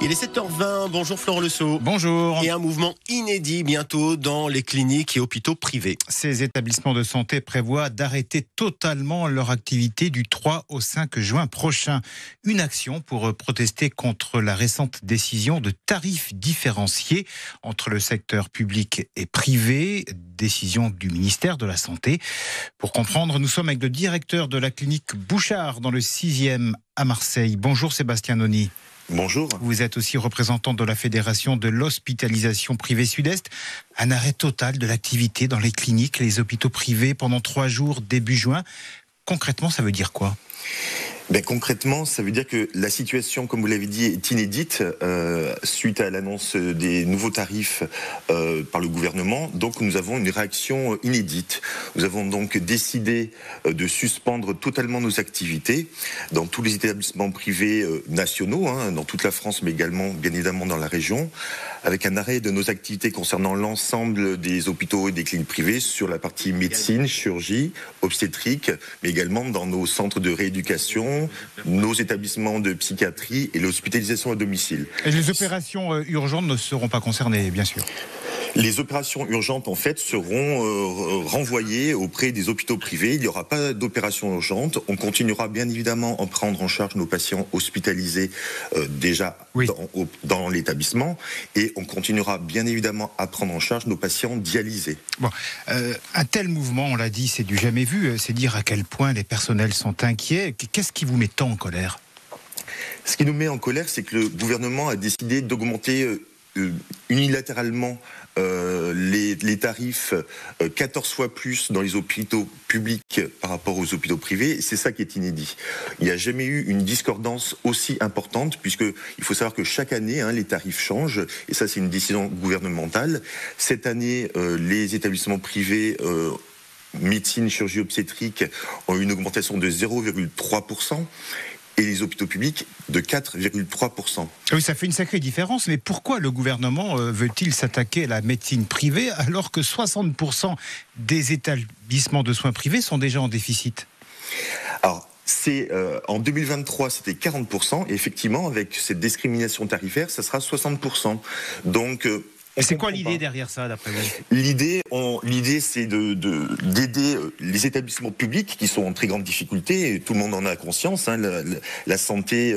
Il est 7h20, bonjour Florent Lesso. Bonjour. Et un mouvement inédit bientôt dans les cliniques et hôpitaux privés. Ces établissements de santé prévoient d'arrêter totalement leur activité du 3 au 5 juin prochain. Une action pour protester contre la récente décision de tarifs différenciés entre le secteur public et privé, décision du ministère de la Santé. Pour comprendre, nous sommes avec le directeur de la clinique Bouchard dans le 6e à Marseille. Bonjour Sébastien Noni. Bonjour. Vous êtes aussi représentant de la Fédération de l'hospitalisation privée Sud-Est. Un arrêt total de l'activité dans les cliniques, les hôpitaux privés pendant 3 jours début juin. Concrètement, ça veut dire quoi ? Concrètement, ça veut dire que la situation, comme vous l'avez dit, est inédite suite à l'annonce des nouveaux tarifs par le gouvernement. Donc nous avons une réaction inédite. Nous avons donc décidé de suspendre totalement nos activités dans tous les établissements privés nationaux, dans toute la France, mais également bien évidemment dans la région, avec un arrêt de nos activités concernant l'ensemble des hôpitaux et des cliniques privées sur la partie médecine, chirurgie, obstétrique, mais également dans nos centres de rééducation, nos établissements de psychiatrie et l'hospitalisation à domicile. Et les opérations urgentes ne seront pas concernées, bien sûr. Les opérations urgentes, en fait, seront renvoyées auprès des hôpitaux privés. Il n'y aura pas d'opérations urgentes. On continuera bien évidemment à prendre en charge nos patients hospitalisés déjà dans l'établissement. Et on continuera bien évidemment à prendre en charge nos patients dialysés. Bon, un tel mouvement, on l'a dit, c'est du jamais vu. C'est dire à quel point les personnels sont inquiets. Qu'est-ce qui vous met tant en colère ? Ce qui nous met en colère, c'est que le gouvernement a décidé d'augmenter unilatéralement les tarifs 14 fois plus dans les hôpitaux publics par rapport aux hôpitaux privés. Et c'est ça qui est inédit. Il n'y a jamais eu une discordance aussi importante, puisque il faut savoir que chaque année, les tarifs changent. Et ça, c'est une décision gouvernementale. Cette année, les établissements privés médecine, chirurgie obstétrique ont eu une augmentation de 0,3%. Et les hôpitaux publics de 4,3%. Oui, ça fait une sacrée différence, mais pourquoi le gouvernement veut-il s'attaquer à la médecine privée alors que 60% des établissements de soins privés sont déjà en déficit ? Alors, en 2023, c'était 40%, et effectivement, avec cette discrimination tarifaire, ça sera 60%. Donc... Et c'est quoi l'idée derrière ça, d'après vous ? L'idée, c'est d'aider les établissements publics qui sont en très grande difficulté. Et tout le monde en a conscience. La santé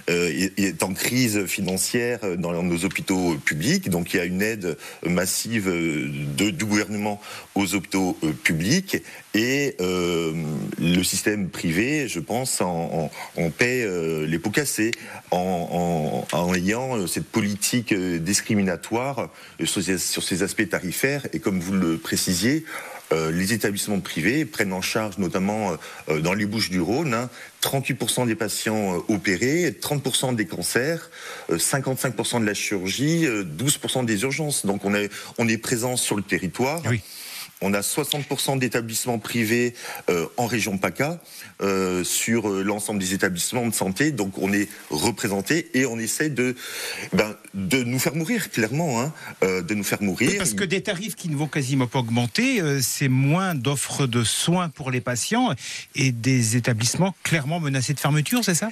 est en crise financière dans nos hôpitaux publics. Donc il y a une aide massive du gouvernement aux hôpitaux publics. Et le système privé, je pense, en paie les pots cassés en ayant cette politique discriminatoire sur ces aspects tarifaires. Et comme vous le précisiez, les établissements privés prennent en charge, notamment dans les Bouches-du-Rhône, 38% des patients opérés, 30% des cancers, 55% de la chirurgie, 12% des urgences. Donc on est présent sur le territoire. Oui. On a 60% d'établissements privés en région PACA sur l'ensemble des établissements de santé. Donc on est représenté et on essaie de nous faire mourir, clairement. De nous faire mourir. Oui, parce que des tarifs qui ne vont quasiment pas augmenter, c'est moins d'offres de soins pour les patients et des établissements clairement menacés de fermeture, c'est ça ?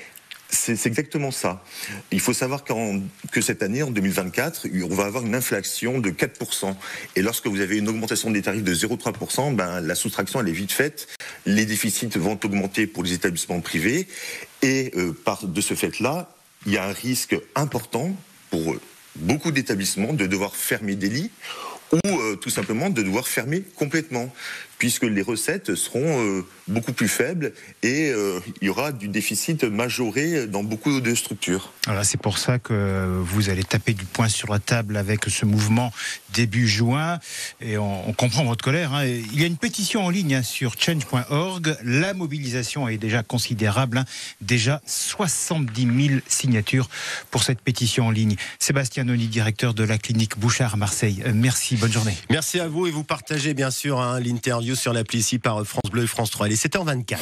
C'est exactement ça. Il faut savoir que cette année, en 2024, on va avoir une inflation de 4%. Et lorsque vous avez une augmentation des tarifs de 0,3%, la soustraction, elle est vite faite. Les déficits vont augmenter pour les établissements privés. Et de ce fait-là, il y a un risque important pour beaucoup d'établissements de devoir fermer des lits ou tout simplement de devoir fermer complètement, puisque les recettes seront beaucoup plus faibles et il y aura du déficit majoré dans beaucoup de structures. Voilà, c'est pour ça que vous allez taper du poing sur la table avec ce mouvement début juin, et on comprend votre colère. Il y a une pétition en ligne sur change.org, la mobilisation est déjà considérable, déjà 70 000 signatures pour cette pétition en ligne. Sébastien Noni, directeur de la clinique Bouchard à Marseille, merci. Bonne journée. Merci à vous, et vous partagez bien sûr l'interview sur l'appli ici par France Bleu et France 3. Il est 7h24.